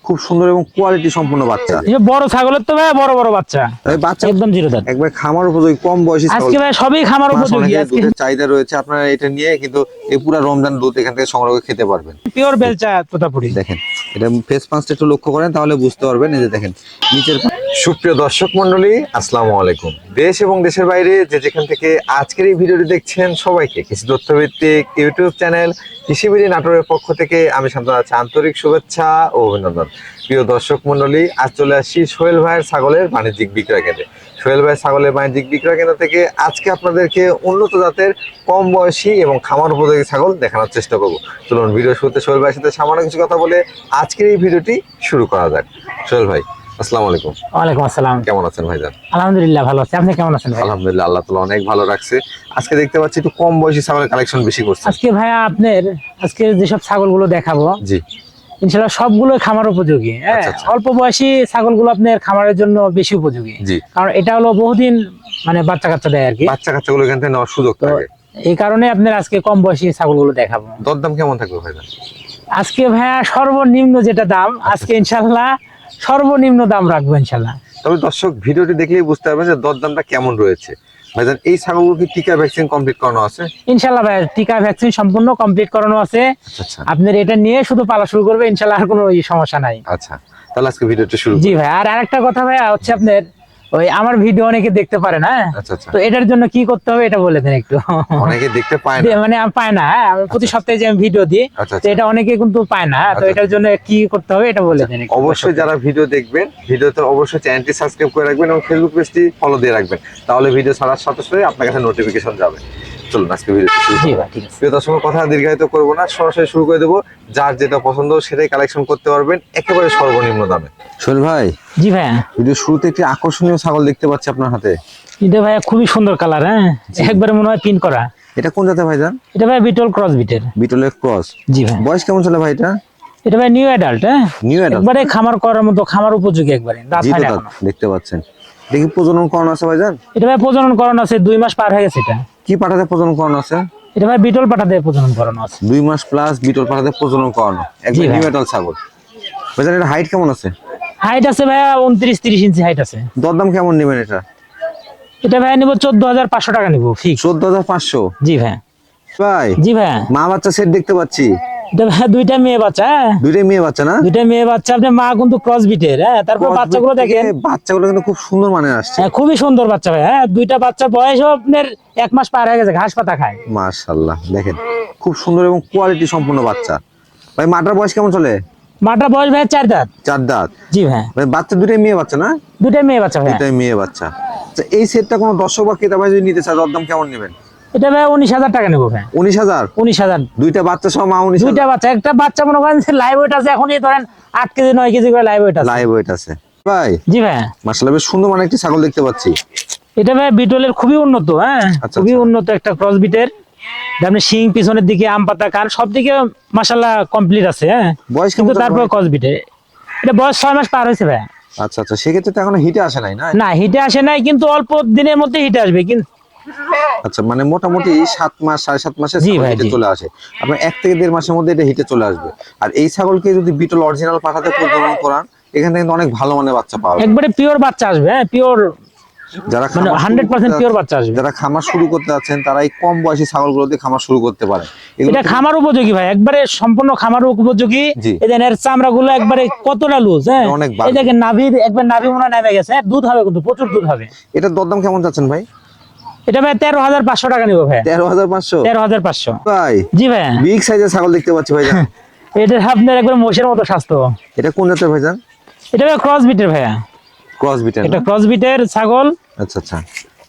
খুব সুন্দর এবং কোয়ালিটি সম্পন্ন বাচ্চা। এই বড় ছাগলের তো ভাই বড় বড় বাচ্চা, এই বাচ্চা একদম জিরো দাঁত, একবার খামার উপযোগী, কম বয়সী ছাগল। আজকে ভাই সবই খামার উপযোগী। আজকে দুধের চাহিদা রয়েছে, আপনারা এটা নিয়ে কিন্তু এই পুরো রমজান দুধ এখান থেকে সংগ্রহ করে খেতে পারবেন। পিওর বেলচা তোতাপুরি। দেখেন এটা ফেস পাঁচটা একটু লক্ষ্য করেন তাহলে বুঝতে পারবেন। এই যে দেখেন নিচের। সুপ্রিয় দর্শক মন্ডলী, আসসালামু আলাইকুম। দেশ এবং দেশের বাইরে যে যেখান থেকে আজকের এই ভিডিওটি দেখছেন সবাইকে কৃষি তথ্যভিত্তিক ইউটিউব চ্যানেল কৃষিবিড়ি নাটোরের পক্ষ থেকে আমি শান্তনু আছি আন্তরিক শুভেচ্ছা ও অভিনন্দন। প্রিয় দর্শক মন্ডলী, আজ চলে আসছি সোহেল ভাইয়ের ছাগলের বাণিজ্যিক বিক্রয় কেন্দ্রে। সোহেল ভাইয়ের ছাগলের বাণিজ্যিক বিক্রয় কেন্দ্র থেকে আজকে আপনাদেরকে উন্নত জাতের কম বয়সী এবং খামার উপযোগী ছাগল দেখানোর চেষ্টা করবো। চলুন ভিডিও শুরুতে সোহেল ভাইয়ের সাথে সামান্য কিছু কথা বলে আজকের এই ভিডিওটি শুরু করা যাক। সোহেল ভাই, আসসালামু আলাইকুম। ওয়ালাইকুম আসসালাম। কেমন আছেন ভাইজান? আলহামদুলিল্লাহ ভালো আছি, আপনি কেমন আছেন ভাই? আলহামদুলিল্লাহ, আল্লাহ তাআলা অনেক ভালো রাখছে। আজকে দেখতে পাচ্ছি একটু কম বয়সী ছাগলের কালেকশন বেশি করছে। আজকে ভাইয়া আপনার আজকে যেসব ছাগলগুলো দেখাবো জি ইনশাআল্লাহ সবগুলো খামার উপযোগী। হ্যাঁ, আচ্ছা, আচ্ছা। অল্প বয়সী ছাগলগুলো আপনার খামারের জন্য বেশি উপযোগী। জি, কারণ এটা হলো বহুদিন মানে বাচ্চা কাচ্চা দেয় আর কি। বাচ্চা কাচ্চাগুলো এখান থেকে নেওয়ার সুযোগ থাকে। এই কারণে আপনার আজকে কম বয়সী ছাগলগুলো দেখাবো। দরদাম কেমন থাকবে ভাইজান? আজকে ভাইয়া সর্বনিম্ন যেটা দাম, আজকে ইনশাআল্লাহ সর্বনিম্ন দাম রাখবো ইনশাআল্লাহ। তবে দর্শক ভিডিওটি দেখলেই বুঝতে পারবেন যে দরদামটা কেমন রয়েছে। ভাইজান এই ছাগলগুলো কি টিকা ভ্যাকসিন কমপ্লিট করানো আছে? ইনশাআল্লাহ ভাই টিকা ভ্যাকসিন সম্পূর্ণ কমপ্লিট করানো আছে। আচ্ছা আচ্ছা আপনার এটা নিয়ে শুধু পালা শুরু করবে ইনশাআল্লাহ, আর কোনো সমস্যা নাই। আচ্ছা, তাহলে আজকে ভিডিওটা শুরু জি ভাই, আর আরেকটা কথা ভাই হচ্ছে আপনার ওই আমার ভিডিও অনেকে দেখতে পারে না। আচ্ছা আচ্ছা। তো এটার জন্য কি করতে হবে এটা বলে দেন একটু। অনেকে দেখতে পায় না, মানে আমি পায় না, হ্যাঁ, আমি প্রতি সপ্তাহে যে আমি ভিডিও দিই আচ্ছা, তো এটা অনেকে কিন্তু পায় না। তো আচ্ছা। এটার জন্য কি করতে হবে এটা বলে দেন একটু। অবশ্যই যারা ভিডিও দেখবেন ভিডিওতে অবশ্যই চ্যানেলটি সাবস্ক্রাইব করে রাখবেন এবং ফেসবুক পেজটি ফলো দিয়ে রাখবেন, তাহলে ভিডিও ছাড়ার সাথে সাথে আপনার কাছে নোটিফিকেশন যাবে। চলুন আজকে ভিডিও শুরু জি করি। ভাই ঠিক আছে। প্রিয় দর্শকের কথা দীর্ঘায়িত করবো না, সরাসরি শুরু করে দেবো। যার যেটা পছন্দ সেটাই কালেকশন করতে পারবেন একেবারে সর্বনিম্ন দামে। সোহেল ভাই, জি ভাই, ভিডিও শুরুতে একটি আকর্ষণীয় ছাগল দেখতে পাচ্ছি আপনার হাতে। এটা ভাই খুবই সুন্দর কালার। হ্যাঁ, একবারে মনে হয় পিন করা। এটা কোন জাতের ভাইজান? এটা ভাই বিটল ক্রস বিটের। বিটলের ক্রস। জি ভাই। বয়স কেমন চলে ভাই এটা? এটা ভাই নিউ অ্যাডাল্ট। হ্যাঁ, নিউ অ্যাডাল্ট, একবারে খামার করার মতো, খামার উপযোগী একবারে। দাঁত জি হয় না দাঁত এখনো। দেখতে পাচ্ছেন। দেখি প্রজনন করানো আছে ভাইজান? এটা ভাই প্রজনন করানো আছে, 2 মাস পার হয়ে গেছে এটা। কি পাঠাতে প্রজনন করানো আছে? এটা ভাই বিটল পাঠাতে প্রজনন করানো আছে। 2 মাস প্লাস বিটল পাঠাতে প্রজনন করানো, একদম জি ভাই। নিউ অ্যাডাল্ট ছাগল। ভাইজান এটা হাইট কেমন আছে? হাইট আছে ভাই 29-30 ইঞ্চি হাইট আছে। দরদাম কেমন নেবেন এটা? এটা ভাই নিব 14,500 টাকা নিব ফিক্স। 14,500? জি ভাই। ভাই জি ভাই, মা বাচ্চা সেট দেখতে পাচ্ছি। এটা ভাই দুইটা মেয়ে বাচ্চা। হ্যাঁ, দুইটাই মেয়ে বাচ্চা না? দুইটা মেয়ে বাচ্চা। আপনার মা কিন্তু ক্রস বিটের। হ্যাঁ, তারপর বাচ্চাগুলো দেখেন, বাচ্চাগুলো কিন্তু খুব সুন্দর মানে আসছে। হ্যাঁ, খুবই সুন্দর বাচ্চা ভাই। হ্যাঁ, দুইটা বাচ্চার বয়সও আপনার 1 মাস পার হয়ে গেছে, ঘাস পাতা খায়। মাশাআল্লাহ, দেখেন খুব সুন্দর এবং কোয়ালিটি সম্পন্ন বাচ্চা। ভাই মাটার বয়স কেমন চলে? মাটার বয়স ভাই 4 দাঁত। 4 দাঁত। জি ভাই, ভাই বাচ্চা দুইটাই মেয়ে বাচ্চা না? দুইটা মেয়ে বাচ্চা ভাই। দুইটাই মেয়ে বাচ্চা। আচ্ছা, এই সেটটা কোনো দর্শক বা ক্রেতা ভাই যদি নিতে চায় দরদাম কেমন নেবেন? এটা ভাই 19,000 টাকা নেবো ভাই। 19,000? 19,000। দুইটা বাচ্চা সহ মা 19,000? দুইটা বাচ্চা, একটা বাচ্চা মনে করেন লাইভ ওয়েট আছে এখনই ধরেন 8 কেজি 9 কেজি করে লাইভ ওয়েট আছে। লাইভ ওয়েট আছে ভাই। জি ভাই, মাশাআল্লাহ, বেশ সুন্দর মানে একটি ছাগল দেখতে পাচ্ছি। এটা ভাই বিটলের খুবই উন্নত। হ্যাঁ, আচ্ছা, খুবই আচ্ছা। উন্নত একটা ক্রস বিটের। আপনি শিং পিছনের দিকে, আম পাতা, কান সব দিকে মাশাআল্লাহ কমপ্লিট আছে। হ্যাঁ, বয়স কেমন কিন্তু চলে তারপর ভাই? ক্রস বিটে এটা বয়স 6 মাস পার হয়েছে ভাই। আচ্ছা আচ্ছা, সেক্ষেত্রে তো এখনো হিটে আসে নাই না? না, হিটে আসে নাই, কিন্তু অল্প দিনের মধ্যে হিটে আসবে। কিন্তু আচ্ছা, মানে মোটামুটি 7 মাস 7.5 মাসে জি ছাগল ভাই, হিটে জি। চলে আসে। আপনার 1 থেকে 1.5 মাসের মধ্যে এটা হিটে চলে আসবে। আর এই ছাগলকে যদি বিটল অরিজিনাল পাঠাতে প্রজনন করান এখান থেকে কিন্তু অনেক ভালো মানের বাচ্চা পাওয়া যাবে। একবারে পিওর বাচ্চা আসবে। হ্যাঁ, পিওর যারা মানে খামার শুরু 100% করতে পিওর বাচ্চা আসবে। যারা খামার শুরু করতে যাচ্ছেন তারা এই কম বয়সী ছাগলগুলো দিয়ে খামার শুরু করতে পারে। এটা খামার উপযোগী ভাই, একবারে সম্পূর্ণ খামার উপযোগী। জি। এই দেখেন এর চামড়া গুলো একবারে কতটা লুজ। হ্যাঁ, অনেক এই দেখেন নাভির একবার নাভি মনে হয় নেমে গেছে। হ্যাঁ, দুধ হবে কিন্তু প্রচুর দুধ হবে। এটার দরদাম কেমন যাচ্ছেন ভাই? এটা ভাই 13,500 টাকা নিব ভাই। 13,500? 13,500। ভাই জি ভাই, বিগ সাইজের ছাগল দেখতে পাচ্ছি ভাইজান। এটা আপনার একবার মোষের মতো স্বাস্থ্য। এটা কোন জাতের ভাইজান? এটা ভাই ক্রস বিটের ভাইয়া। ক্রস বিটের? এটা ক্রস বিটের ছাগল। আচ্ছা আচ্ছা।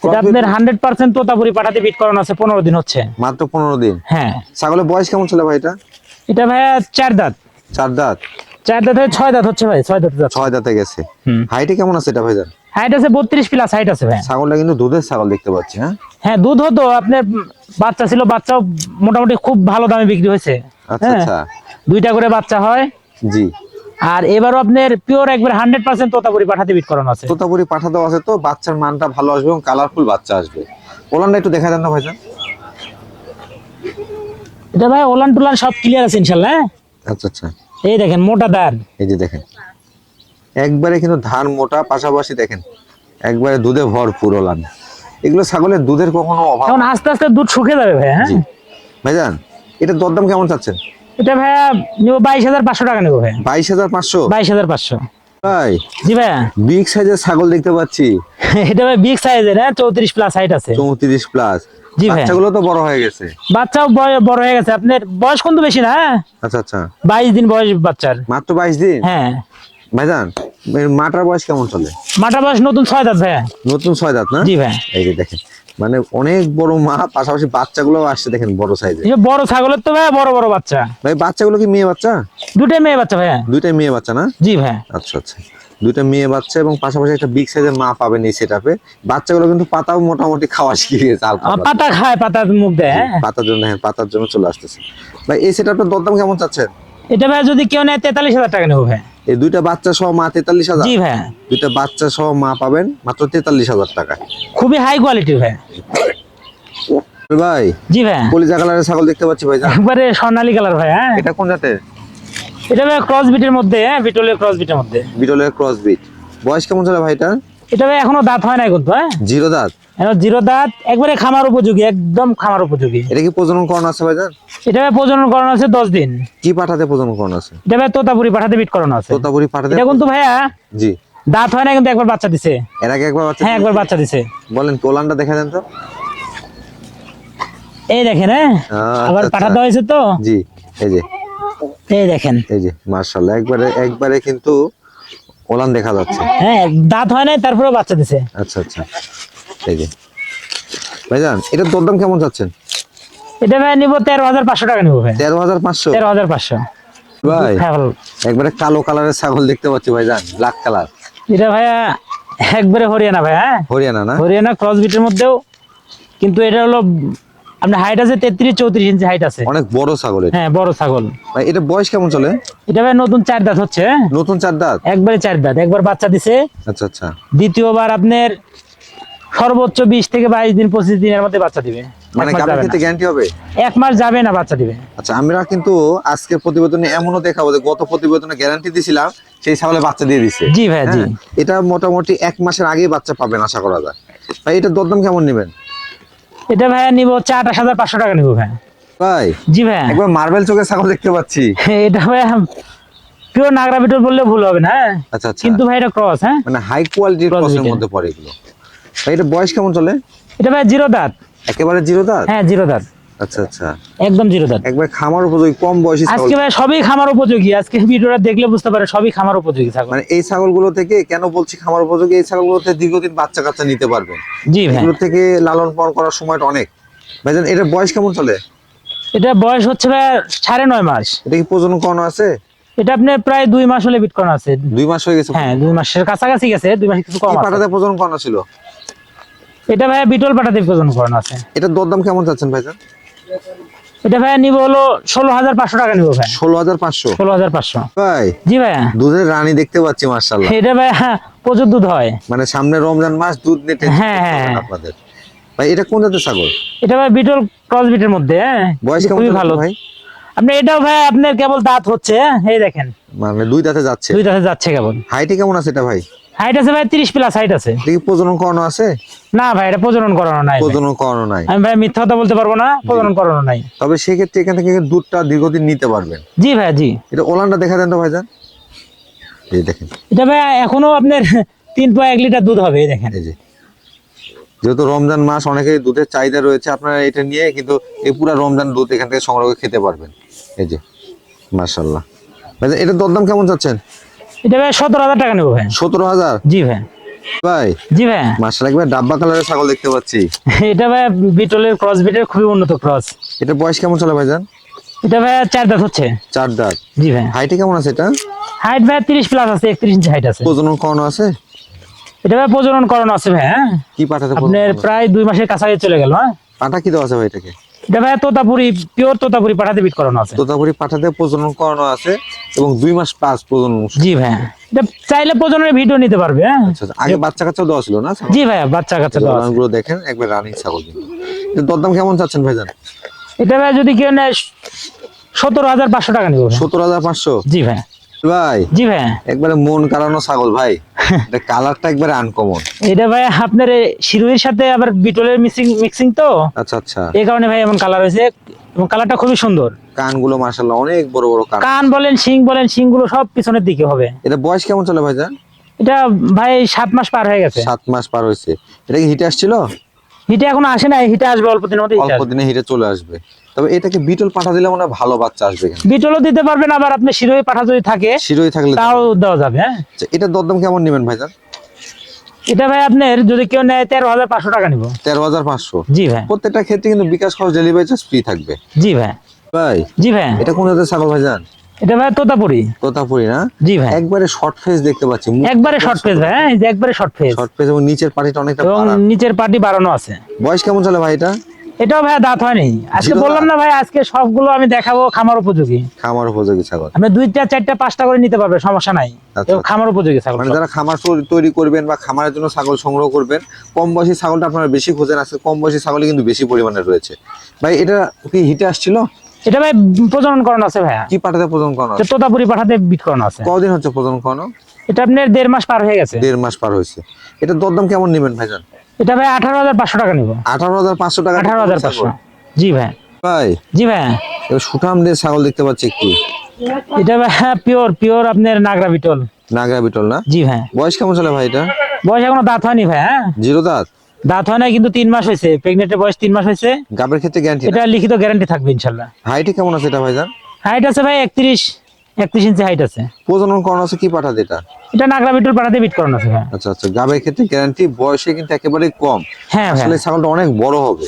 এটা আপনার 100% তোতাপুরি পাঠাতে বিট করানো আছে, 15 দিন হচ্ছে। মাত্র 15 দিন? হ্যাঁ। ছাগলের বয়স কেমন চলে ভাই এটা? এটা ভাইয়া 4 দাঁত। 4 দাঁত? 4 দাঁত হয়ে 6 দাঁত হচ্ছে ভাই, 6 দাঁত যাচ্ছে। 6 দাঁতে গেছে। হুম। হাইটে কেমন আছে এটা ভাইজান? হাইট আছে 32 প্লাস হাইট আছে ভাই। ছাগলটা কিন্তু দুধের ছাগল দেখতে পাচ্ছি। হ্যাঁ হ্যাঁ, দুধ হতো আপনার, বাচ্চা ছিল, বাচ্চাও মোটামুটি খুব ভালো দামে বিক্রি হয়েছে। আচ্ছা হ্যাঁ, আচ্ছা। 2টা করে বাচ্চা হয়। জি। আর এবারও আপনার পিওর একবার 100% তোতাপুরি পাঠাতে বিট করানো আছে। তোতাপুরি পাঠা দেওয়া আছে, তো বাচ্চার মানটা ভালো আসবে এবং কালারফুল বাচ্চা আসবে। ওলানটা একটু দেখা দেন না ভাইজান। এটা ভাই ওলান টুলান সব ক্লিয়ার আছে ইনশাআল্লাহ। আচ্ছা আচ্ছা। এই দেখেন মোটা দাঁত। এই যে দেখেন একবারে কিন্তু ধান মোটা, পাশাপাশি দেখেন একবারে দুধে ভরপুর ওলান। এগুলো ছাগলের দুধের কখনো অভাব এখন আস্তে আস্তে দুধ শুকিয়ে যাবে ভাইয়া। হ্যাঁ জি ভাইজান, এটা দরদাম কেমন চাচ্ছেন? এটা ভাইয়া নিবো 22,500 টাকা নেবো ভাইয়া। 22,500? 22,500। ভাই জি ভাইয়া। বিগ সাইজের ছাগল দেখতে পাচ্ছি। এটা ভাই বিগ সাইজের, হ্যাঁ 34 প্লাস হাইট আছে। 34 প্লাস। জি ভাই। বাচ্চাগুলো তো বড় হয়ে গেছে। বাচ্চাও বড় হয়ে গেছে, আপনার বয়স কিন্তু বেশি না। হ্যাঁ আচ্ছা আচ্ছা, 22 দিন বয়স বাচ্চার। মাত্র 22 দিন? হ্যাঁ। ভাইজান এর মাটার বয়স কেমন চলে? মাটার বয়স নতুন 6 দাঁত ভাইয়া। নতুন 6 দাঁত না? জি ভাই। এই যে দেখেন মানে অনেক বড় মা, পাশাপাশি বাচ্চাগুলো আসছে দেখেন বড় সাইজের। এই যে বড় ছাগলের তো ভাইয়া বড় বড় বাচ্চা। ভাই বাচ্চাগুলো কি মেয়ে বাচ্চা? দুটাই মেয়ে বাচ্চা ভাইয়া। দুইটাই মেয়ে বাচ্চা না? জি ভাই। আচ্ছা আচ্ছা, দুইটা মেয়ে বাচ্চা এবং পাশাপাশি একটা বিগ সাইজের মা পাবেন এই সেটআপে। বাচ্চাগুলো কিন্তু পাতাও মোটামুটি খাওয়া শিখে গেছে হালকা পাতলা। পাতা খায়, পাতার মুখ দেয়। হ্যাঁ পাতার জন্য, হ্যাঁ পাতার জন্য চলে আসতেছে। ভাই এই সেটআপটার দরদাম কেমন চাচ্ছেন? এটা ভাই যদি কেউ নেয় 43,000 টাকা নেবো ভাই। এই দুইটা বাচ্চা সহ মা 43,000? জি ভাই। দুইটা বাচ্চা সহ মা পাবেন মাত্র 43,000 টাকা। খুবই হাই কোয়ালিটির ভাই। ভাই জি ভাই। কলিজা কালারের ছাগল দেখতে পাচ্ছি ভাই। একবারে স্বর্ণালী কালার ভাই। হ্যাঁ এটা কোন জাতের? এটা ভাই ক্রস বিটের মধ্যে, হ্যাঁ বিটলের ক্রস বিটের মধ্যে। বিটলের ক্রস বিট। বয়স কেমন চলে ভাই এটা? এটা ভাই এখনো দাঁত হয় নাই কিন্তু। হ্যাঁ জিরো দাঁত? এখন জিরো দাঁত, একবারে খামার উপযোগী, একদম খামার উপযোগী। এটা কি প্রজনন করানো আছে ভাইজান? এটা ভাই প্রজনন করানো আছে 10 দিন। কি পাঠাতে প্রজনন করানো আছে? এটা ভাই তোতাপুরি পাঠাতে বিট করানো আছে। তোতাপুরি পাঠাতে? এটা কিন্তু ভাইয়া জি। দাঁত হয় না কিন্তু একবার বাচ্চা দিছে। এর আগে একবার বাচ্চা? হ্যাঁ একবার বাচ্চা দিছে। বলেন কোলানটা দেখা দেন তো। এই দেখেন। হ্যাঁ আবার আচ্ছা, পাঠাতে হয়েছে তো। জি এই যে, এই দেখেন। এই যে মাশাআল্লাহ একবারে একবারে কিন্তু ওলান দেখা যাচ্ছে। হ্যাঁ দাঁত হয় নাই তারপরে বাচ্চা দিছে। আচ্ছা আচ্ছা, এই যে ভাইজান এটার দরদাম কেমন চাচ্ছেন? এটা ভাই নিবো 13,500 টাকা নিবো ভাই। 13,500? 13,500 ভাই হ্যাঁ ভালো। একবারে কালো কালারের ছাগল দেখতে পাচ্ছি ভাইজান, ব্ল্যাক কালার। এটা ভাইয়া একবারে হরিয়ানা ভাই। হ্যাঁ হরিয়ানা না? হরিয়ানা ক্রস বিটের মধ্যেও, কিন্তু এটা হলো আপনার হাইট আছে 33-34 ইঞ্চি হাইট আছে। অনেক বড় ছাগল এটা। হ্যাঁ বড় ছাগল ভাই এটা বয়স কেমন চলে? এটা ভাই নতুন 4 দাঁত হচ্ছে। হ্যাঁ নতুন 4 দাঁত? একবারে 4 দাঁত, একবার বাচ্চা দিছে। আচ্ছা আচ্ছা, দ্বিতীয়বার আপনার সর্বোচ্চ 20 থেকে 22 দিন 25 দিনের মধ্যে বাচ্চা দিবে। মানে এক মাস গাভীর যাবে ক্ষেত্রে না। গ্যারান্টি হবে? 1 মাস যাবে না বাচ্চা দিবে। আচ্ছা আমরা কিন্তু আজকের প্রতিবেদনে এমনও দেখাবো যে গত প্রতিবেদনে গ্যারান্টি দিছিলাম সেই ছাগলে বাচ্চা দিয়ে দিছে। জি ভাই জি। হ্যাঁ, এটা মোটামুটি 1 মাসের আগেই বাচ্চা পাবেন আশা করা যায়। ভাই এটার দরদাম কেমন নেবেন? এটা ভাই নিব 28,500 টাকা নিব ভাই। ভাই জি ভাই। একবার মার্বেল চোখের ছাগল দেখতে পাচ্ছি। এটা ভাই পিওর নাগরা বিটল বললে ভুল হবে না। হ্যাঁ আচ্ছা আচ্ছা, কিন্তু ভাই এটা ক্রস। হ্যাঁ মানে হাই কোয়ালিটির Cross ক্রসের breed-এর। মধ্যে পড়ে এগুলো। ভাই এটা বয়স কেমন চলে? এটা ভাই জিরো দাঁত। একেবারে জিরো দাঁত? হ্যাঁ জিরো দাঁত, আচ্ছা আচ্ছা, একদম জিরো দাঁত। একবার খামার উপযোগী কম বয়সী ছাগল। আজকে ভাই সবই খামার উপযোগী, আজকে ভিডিওটা দেখলে বুঝতে পারে সবই খামার উপযোগী ছাগল। মানে এই ছাগলগুলো থেকে কেন বলছি খামার উপযোগী, এই ছাগলগুলোতে দীর্ঘদিন বাচ্চা কাচ্চা নিতে পারবেন। জি ভাই। এগুলো থেকে লালন পালন করার সময়টা অনেক। ভাইজান এটার বয়স কেমন চলে? এটা বয়স হচ্ছে ভাই 9.5 মাস। এটা কি প্রজনন করানো আছে? এটা আপনার প্রায় 2 মাস হলে বিট করানো আছে। 2 মাস হয়ে গেছে? হ্যাঁ 2 মাসের কাছাকাছি গেছে, 2 মাস কিছু কম কি আছে। পাঠাতে প্রজনন করানো ছিল? এটা ভাই বিটল পাঠাতে প্রজনন করানো আছে। এটার দরদাম কেমন চাচ্ছেন ভাইজান? এটা ভাই নিব হলো 16,500 টাকা নিব ভাই। 16,500? 16,500 ভাই জি ভাই। দুধের রানী দেখতে পাচ্ছি মাশাআল্লাহ। এটা ভাই হ্যাঁ, প্রচুর দুধ হয়। মানে সামনে রমজান মাস, দুধ নিয়ে টেনশন হ্যাঁ, করতে হবে হ্যাঁ। না আপনাদের। ভাই এটা কোন জাতের ছাগল? এটা ভাই বিটল ক্রস বিটের মধ্যে। হ্যাঁ বয়স কেমন খুবই চলে ভালো ভাই? আপনি এটাও ভাই আপনার কেবল দাঁত হচ্ছে। হ্যাঁ এই দেখেন মানে 2 দাঁতে যাচ্ছে? 2 দাঁতে যাচ্ছে কেবল। হাইটে কেমন আছে এটা ভাই? হাইট আছে ভাই 30 প্লাস হাইট আছে। এটা কি প্রজনন করানো আছে? না ভাই এটা প্রজনন করানো নাই ভাই। প্রজনন করানো নাই? আমি ভাই মিথ্যা কথা বলতে পারবো না, প্রজনন করানো নাই। তবে সেক্ষেত্রে এখান থেকে দুধটা দীর্ঘদিন নিতে পারবেন। জি ভাই জি। এটা ওলানটা দেখা দেন তো ভাইজান। এই দেখেন, এটা ভাই এখনো আপনার 3.1 লিটার দুধ হবে। এই দেখেন। এই যে যেহেতু রমজান মাস অনেকেই দুধের চাহিদা রয়েছে, আপনারা এটা নিয়ে কিন্তু এই পুরো রমজান দুধ এখান থেকে সংগ্রহ করে খেতে পারবেন। এই যে মাশাআল্লাহ। ভাইজান এটার দরদাম কেমন চাচ্ছেন? এটা ভাই 17,000 টাকা নেবো ভাই। 17,000? জি ভাই। ভাই জি ভাই। মাশাআল্লাহ একবার ডাব্বা কালারের ছাগল দেখতে পাচ্ছি। এটা ভাই বিটলের ক্রস বিটের খুবই উন্নত ক্রস। এটা বয়স কেমন চলে ভাইজান? এটা ভাই 4 দাঁত হচ্ছে। 4 দাঁত? জি ভাই। হাইটে কেমন আছে এটা? হাইট ভাই 30 প্লাস আছে, 31 ইঞ্চি হাইট আছে। প্রজনন করানো আছে? এটা ভাই প্রজনন করানো আছে ভাই। হ্যাঁ কি পাঠাতে আপনার প্রায় 2 মাসের কাছাকাছি চলে গেল। হ্যাঁ পাঠা কি দেওয়া আছে ভাই এটাকে? এটা ভাই তোতাপুরি, পিওর তোতাপুরি পাঠাতে বিট করানো আছে। তোতাপুরি পাঠাতে প্রজনন করানো আছে এবং 2 মাস প্লাস প্রজনন। জি ভাই। এটা চাইলে প্রজনের ভিডিও নিতে পারবে। হ্যাঁ আচ্ছা আচ্ছা, আগে বাচ্চা কাচ্চা দেওয়া ছিল না? জি ভাই বাচ্চা কাচ্চা দেওয়া আছে। গুলো দেখেন একবার রানিং ছাগল কিন্তু। এর দরদাম কেমন চাচ্ছেন ভাইজান? এটা ভাই যদি কেউ নেয় 17,500 টাকা নিবো ভাই। 17,500? জি ভাই। ভাই জি ভাই। একবারে মন কাড়ানো ছাগল ভাই, এটা কালারটা একবারে আনকমন। এটা ভাই আপনার শিরোহির সাথে আবার বিটলের মিক্সিং তো, আচ্ছা আচ্ছা। এই কারণে ভাই এমন কালার হয়েছে, এবং কালারটা খুবই সুন্দর। কানগুলো মাশাআল্লাহ অনেক বড় বড় কান। কান বলেন শিং গুলো সব পিছনের দিকে হবে। এটা বয়স কেমন চলে ভাইজান? এটা ভাই 7 মাস পার হয়ে গেছে। 7 মাস পার হয়েছে। এটা কি হিটে আসছিল? হিটে এখনো আসে নাই, হিটে আসবে অল্প দিনের মধ্যে। অল্প দিনে হিটে চলে আসবে। তবে এটাকে বিটল পাঠা দিলে মনে হয় ভালো বাচ্চা আসবে এখানে। বিটলও দিতে পারবেন, আবার আপনি শিরোহী পাঠা যদি থাকে শিরোই থাকলে তাও দেওয়া যাবে। হ্যাঁ, আচ্ছা, এটা দরদাম কেমন নেবেন ভাইজান? এটা ভাই আপনার যদি কেউ নেয় 13,500 টাকা নিব। 13,500? জি ভাই। প্রত্যেকটা ক্ষেত্রে কিন্তু বিকাশ খরচ ডেলিভারি চার্জ ফ্রি থাকবে। জি ভাই। ভাই জি ভাই। এটা কোন জাতের ছাগল ভাইজান? এটা ভাই তোতাপুরি। তোতাপুরি না? জি ভাই। একবারে শর্ট ফেস দেখতে পাচ্ছি, একবারে শর্ট ফেস ভাই, হ্যাঁ, এই যে একবারে শর্ট ফেস। শর্ট ফেস এবং নিচের পাটিটা অনেকটা এবং বাড়ানো। নিচের পাটি বাড়ানো আছে। বয়স কেমন চলে ভাই এটা? এটাও ভাই দাঁত হয়নি আজকে, জিরো বললাম দাঁত? না ভাই, আজকে সবগুলো আমি দেখাবো খামার উপযোগী। খামার উপযোগী ছাগল। আপনি 2টা 4টা 5টা করে নিতে পারবে, সমস্যা নাই। আচ্ছা, এবং খামার উপযোগী ছাগল মানে সব। যারা খামার তৈরি করবেন বা খামারের জন্য ছাগল সংগ্রহ করবেন, কম বয়সী ছাগলটা আপনারা বেশি খোঁজেন, আজকে কম বয়সী ছাগলই কিন্তু বেশি পরিমাণে রয়েছে। ভাই এটা কি হিটে আসছিল? এটা ভাই প্রজনন করানো আছে ভাইয়া। কি পাঠাতে প্রজনন করানো? এটা তোতাপুরি পাঠাতে বিট করানো আছে। কতদিন হচ্ছে প্রজনন করানো? এটা আপনার 1.5 মাস পার হয়ে গেছে। 1.5 মাস পার হয়েছে। এটা দরদাম কেমন নেবেন ভাইজান? এটা ভাই 18,500 টাকা নিব। 18,500 টাকা? 18,500। জি ভাই। ভাই জি ভাই। এবার সুঠাম দিয়ে ছাগল দেখতে পাচ্ছি একটু। এটা ভাই পিওর আপনার নাগরা বিটল। নাগরা বিটল না? জি ভাই। বয়স কেমন চলে ভাই এটা? বয়স এখনো দাঁত হয়নি ভাই। হ্যাঁ, জিরো দাঁত? দাঁত হয় না, কিন্তু 3 মাস হয়েছে, প্রেগনেন্টের বয়স 3 মাস হয়েছে। গাবের ক্ষেত্রে গ্যারান্টি? এটা লিখিত গ্যারান্টি থাকবে ইনশাল্লাহ। হাইটে কেমন আছে এটা ভাইজান? হাইট আছে ভাই 31 ইঞ্চি হাইট আছে। প্রজনন করানো আছে কি পাঠা এটা? এটা নাগরা বিটল পাঠাতে বিট করানো আছে ভাই। আচ্ছা আচ্ছা, গাবের ক্ষেত্রে গ্যারান্টি, বয়সে কিন্তু একেবারে কম। হ্যাঁ ভাই। আসলে ছাগলটা অনেক বড় হবে।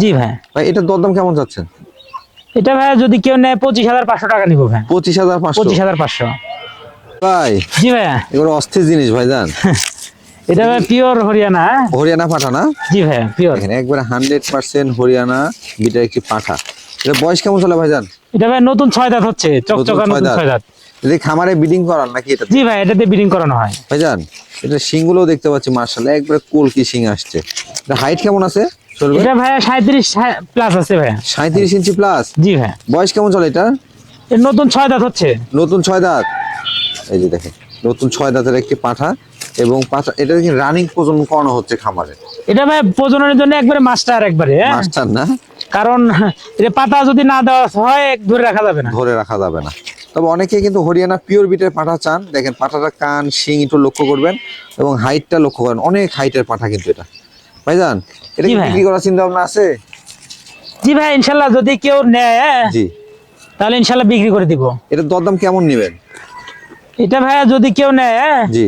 জি ভাই। ভাই এটার দরদাম কেমন যাচ্ছেন? এটা ভাই যদি কেউ নেয় 25,500 টাকা নিব ভাই। 25,500? 25,500। ভাই জি ভাইয়া। এগুলো অস্থির জিনিস ভাইজান। এটা ভাই পিওর হরিয়ানা। হরিয়ানা পাঠা না? জি ভাইয়া, পিওর। এখানে একবারে 100% হরিয়ানা বিটার একটি পাঠা। এটা বয়স কেমন চলে ভাইজান? এটা ভাই নতুন 6 দাঁত হচ্ছে, চকচকা নতুন 6 দাঁত। যদি খামারে ব্রিডিং করান নাকি এটা? জি ভাই, এটাতে ব্রিডিং করানো হয় ভাইজান। এটা শিংগুলো দেখতে পাচ্ছি মাশাআল্লাহ একবারে কলকি শিং আসছে। এটা হাইট কেমন আছে? চলবে? এটা ভাইয়া 37 প্লাস আছে ভাইয়া। 37 ইঞ্চি প্লাস? জি ভাই। বয়স কেমন চলে এটা? এর নতুন 6 দাঁত হচ্ছে। নতুন 6 দাঁত? এই যে দেখেন নতুন 6 দাঁতের একটি পাঠা, এবং পাঠা এটা কি রানিং প্রজনন করানো হচ্ছে খামারে? এটা ভাই প্রজননের জন্য একবারে মাস্টার, একবারে। হ্যাঁ, মাস্টার না? কারণ এটা পাতা যদি না দেওয়া হয় ধরে রাখা যাবে না। ধরে রাখা যাবে না। তবে অনেকে কিন্তু হরিয়ানা পিওর বিটের পাঠা চান। দেখেন পাঠাটা কান শিং একটু লক্ষ্য করবেন এবং হাইটটা লক্ষ্য করেন, অনেক হাইটের পাঠা কিন্তু এটা। ভাইজান এটা জি কি ভাই। বিক্রি করার চিন্তা ভাবনা আছে? জি ভাই, ইনশাল্লাহ যদি কেউ নেয় জি। তাহলে ইনশাল্লাহ বিক্রি করে দিব। এটার দরদাম কেমন নেবেন? এটা ভাইয়া যদি কেউ নেয় জি।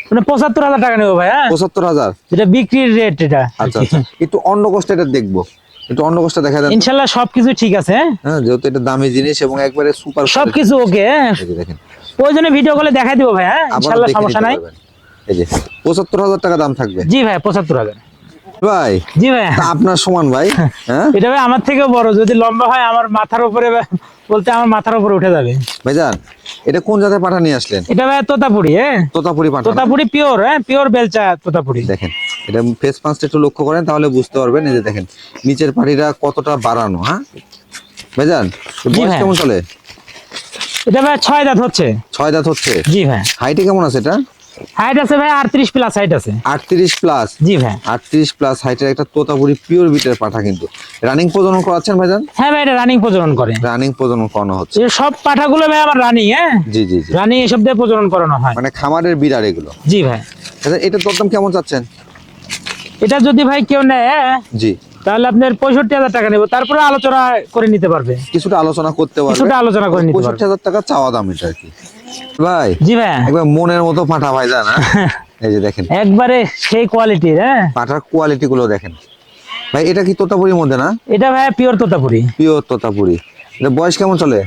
মানে 75,000 টাকা নেবো ভাই। 75,000? এটা বিক্রির রেট এটা। আচ্ছা আচ্ছা, একটু অন্য কোষ্ঠটা এটা দেখবো, একটু অন্য কোষ্ঠটা দেখা দেন। ইনশাল্লাহ সবকিছু ঠিক আছে। হ্যাঁ, যেহেতু এটা দামি জিনিস এবং একবারে সুপার সবকিছু ওকে। দেখেন প্রয়োজনে ভিডিও কলে দেখাই দিব ভাইয়া, আবারও ইনশাল্লাহ দেখে সমস্যা নিতে নাই। পারবেন। এই যে 75,000 টাকা দাম থাকবে। জি ভাই, 75,000। ভাই জি ভাই। তা আপনার সমান ভাই। হ্যাঁ এটা ভাই আমার থেকেও বড়, যদি লম্বা হয় আমার মাথার উপরে, বলতে আমার মাথার উপরে উঠে যাবে। ভাইজান এটা কোন জাতের পাঠা নিয়ে আসলেন? এটা ভাই তোতাপুরি। হ্যাঁ, তোতাপুরি পাঠা না? তোতাপুরি পিওর। হ্যাঁ, পিওর বেলচা তোতাপুরি। দেখেন এটা ফেস পাঁচটা একটু লক্ষ্য করেন তাহলে বুঝতে পারবেন। এই যে দেখেন নিচের পাটিটা কতটা বাড়ানো। হ্যাঁ ভাইজান, বয়স ভাই। কেমন চলে? এটা ভাই 6 দাঁত হচ্ছে। 6 দাঁত হচ্ছে? জি ভাই। হাইটে কেমন আছে এটা? হাইট আছে ভাই 38 প্লাস হাইট আছে। 38 প্লাস? জি ভাই। 38 প্লাস হাইটের একটা তোতাপুরি পিওর বিটের পাঠা কিন্তু। রানিং প্রজনন করাচ্ছেন ভাইজান? হ্যাঁ ভাই, এটা রানিং প্রজনন করে। রানিং প্রজনন করানো হচ্ছে? এই সব পাঠাগুলো ভাই আমার রানিং। হ্যাঁ, জি জি জি। রানিং এসব দিয়ে প্রজনন করানো হয়। মানে খামারের বিড়ার এগুলো? জি ভাই। আচ্ছা, এটার দরদাম কেমন চাচ্ছেন? এটা যদি ভাই কেউ নেয় জি। তাহলে আপনার 65,000 টাকা নেব, তারপরে আলোচনা করে নিতে পারবে। কিছুটা আলোচনা করতে পারবে? কিছুটা আলোচনা করে নিতে পারবে। 65,000 টাকা চাওয়া দাম এটা আর কি। ভাই জি ভাই। একবার মনের মতো পাঠা ভাইজান। এই যে দেখেন একবারে সেই কোয়ালিটির। হ্যাঁ, পাঠার কোয়ালিটি গুলো দেখেন ভাই। এটা কি তোতাপুরির মধ্যে না? এটা ভাই পিওর তোতাপুরি। পিওর তোতাপুরি। এটা বয়স কেমন চলে?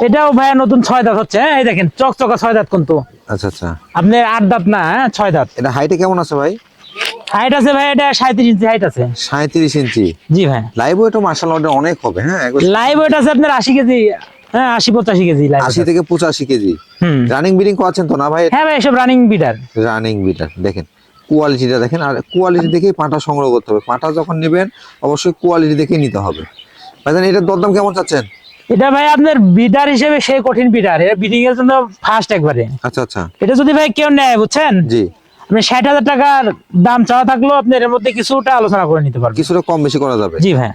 এটাও ভাই নতুন 6 দাঁত হচ্ছে। হ্যাঁ, এই দেখেন চকচকা 6 দাঁত কিন্তু। আচ্ছা আচ্ছা। আপনার 8 দাঁত না, 6 দাঁত। এটা হাইটে কেমন আছে ভাই? হাইট আছে ভাই, এটা 37 ইঞ্চি হাইট আছে। 37 ইঞ্চি? জি ভাই। লাইভ ওয়েট মাশাআল্লাহ অনেক হবে। হ্যাঁ, লাইভ ওয়েট আছে আপনার 80 কেজি। হ্যাঁ, 80-85 কেজি লাইভ। 80 থেকে 85 কেজি। হুম। রানিং ব্রিডিং করাচ্ছেন তো না ভাই? হ্যাঁ ভাই, এসব রানিং বিডার। Running bitter. দেখেন কোয়ালিটিটা দেখেন, আর কোয়ালিটি দেখেই পাঠা সংগ্রহ করতে হবে। পাঠা যখন নেবেন অবশ্যই কোয়ালিটি দেখেই নিতে হবে। ভাইজান এটার দরদাম কেমন চাচ্ছেন? এটা ভাই আপনার বিডার হিসেবে সেই কঠিন বিডার, এটা বিডিং এর জন্য ফার্স্ট একবারে। আচ্ছা আচ্ছা, এটা যদি ভাই কেউ নেয় বুঝছেন, জি আপনি 60,000 টাকার দাম চাওয়া থাকলেও আপনি এর মধ্যে কিছুটা আলোচনা করে নিতে পারবেন। কিছুটা কম বেশি করা যাবে। জি ভাই।